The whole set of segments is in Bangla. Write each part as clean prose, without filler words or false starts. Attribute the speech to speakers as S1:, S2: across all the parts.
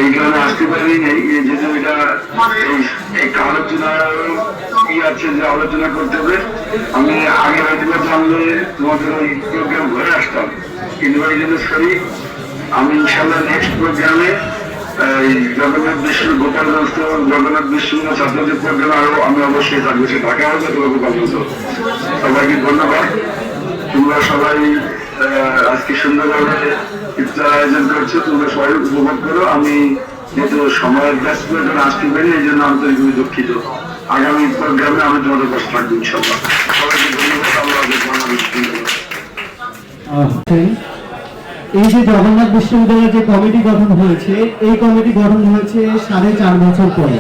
S1: এই কারণে আসতে পারি নেই। এই জন্য এটা একটা আলোচনা আছে যে আলোচনা করতে হবে। আমি আগে হয়তো জানলে তোমাদের ওই প্রোগ্রাম ঘরে আসতাম, কিন্তু এই জন্য সরি। আমি ইনশাল্লাহ নেক্সট প্রোগ্রামে জগন্নাথ বিশ্ব গোপালগঞ্জ জগন্নাথ বিশ্ব ছাত্রদের প্রোগ্রামে আরো আমি অবশ্যই থাকবো। সে ঢাকা হবে তোমার গোপালগঞ্জ। সবাইকে ধন্যবাদ। তোমরা সবাই আজকে সুন্দরভাবে ইফতার আয়োজন করছো, তোমরা সবাই উপভোগ করো। আমি যেহেতু সময়ের ব্যস্ত আসতে পারি, এই জন্য আন্তরিকভাবে দুঃখিত। আগামী প্রোগ্রামে আমি তোমাদের পাশে থাকবো ইনশাল্লাহ। সবাইকে ধন্যবাদ। আল্লাহ
S2: এই যে জগন্নাথ বিশ্ববিদ্যালয়ের যে কমিটি গঠন হয়েছে, এই কমিটি গঠন হয়েছে 4.5 বছর পরে,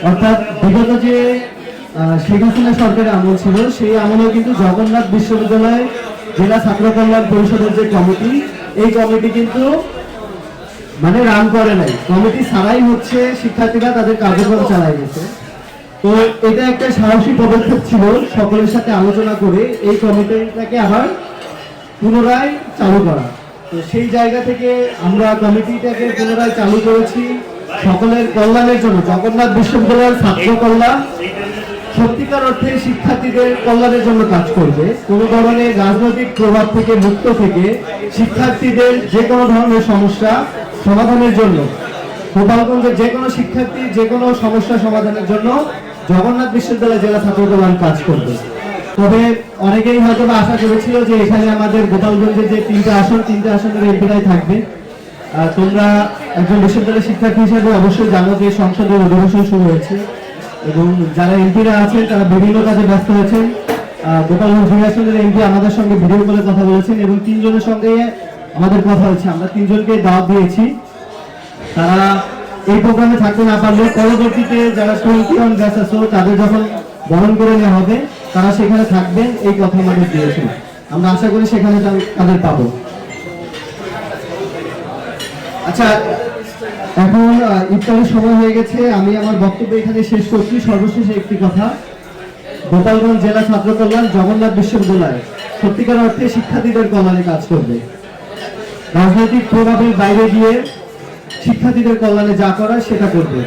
S2: অর্থাৎ বিগত যে শেখ হাসিনা সরকারের আমল ছিল, সেই আমলেও কিন্তু জগন্নাথ বিশ্ববিদ্যালয় জেলা ছাত্র কল্যাণ পরিষদের যে কমিটি, এই কমিটি কিন্তু মানে রান করে নাই। কমিটি ছাড়াই হচ্ছে শিক্ষার্থীরা তাদের কার্যক্রম চালাই গেছে। তো এটা একটা সাহসী পদক্ষেপ ছিল, সকলের সাথে আলোচনা করে এই কমিটিটাকে আবার পুনরায় চালু করা। তো সেই জায়গা থেকে আমরা কমিটিটাকে পুনরায় চালু করেছি সকলের কল্যাণের জন্য। জগন্নাথ বিশ্ববিদ্যালয়ের ছাত্র কল্যাণ সত্যিকার অর্থে শিক্ষার্থীদের কল্যাণের জন্য কাজ করবে। কোনো ধরনের রাজনৈতিক প্রভাব থেকে মুক্ত থেকে শিক্ষার্থীদের যে কোনো ধরনের সমস্যা সমাধানের জন্য, গোপালগঞ্জের যে কোনো শিক্ষার্থী যে কোনো সমস্যা সমাধানের জন্য জগন্নাথ বিশ্ববিদ্যালয় জেলা ছাত্র কল্যাণ কাজ করবে। তবে অনেকেই হয়তো আশা করেছিল যে এখানে আমাদের গোপালগঞ্জের যে 3টা আসনের এমপিরাই থাকবে। তোমরা একজন বিশ্ববিদ্যালয়ের শিক্ষার্থী হিসেবে অবশ্যই জানো যে সংসদের অধিবেশন শুরু হয়েছে এবং যারা এমপিরা আছেন তারা বিভিন্ন কাজে ব্যস্ত হয়েছেন। গোপালগঞ্জ 2 আসনের এমপি আমাদের সঙ্গে ভিডিও কলে কথা বলেছেন এবং 3 জনের সঙ্গে আমাদের কথা হয়েছে। আমরা 3 জনকে দাওয়াত দিয়েছি। তারা এই প্রোগ্রামে থাকতে না পারলে পরবর্তীতে যারা 21 ব্যাচ আছে তাদের যখন বরণ করে নেওয়া হবে তারা সেখানে থাকবেন, এই কথা আমাদের দিয়েছেন। আমরা আশা করি সেখানে তাদের পাবো। আচ্ছা, এখন ইফতারের সময় হয়ে গেছে, আমি আমার বক্তব্য এখানে শেষ করছি। সর্বশেষ একটি কথা, গোপালগঞ্জ জেলা ছাত্র কল্যাণ জগন্নাথ বিশ্ববিদ্যালয় সত্যিকার অর্থে শিক্ষার্থীদের কল্যাণে কাজ করবে। রাজনৈতিক প্রভাবের বাইরে গিয়ে শিক্ষার্থীদের কল্যাণে যা করা সেটা করবে।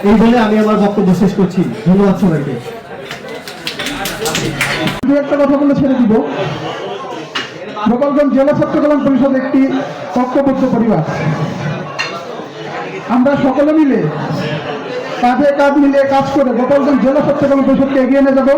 S2: এই বলে আমি আমার বক্তব্য শেষ করছি। ধন্যবাদ সবাইকে।
S3: একটা কথা বলে ছেড়ে দিব। গোপালগঞ্জ জেলা ছাত্র কল্যাণ পরিষদ একটি ঐক্যবদ্ধ পরিবার। আমরা সকলে মিলে কাঁধে কাঁধ মিলিয়ে কাজ করে গোপালগঞ্জ জেলা ছাত্র কল্যাণ পরিষদকে এগিয়ে নিয়ে যাব।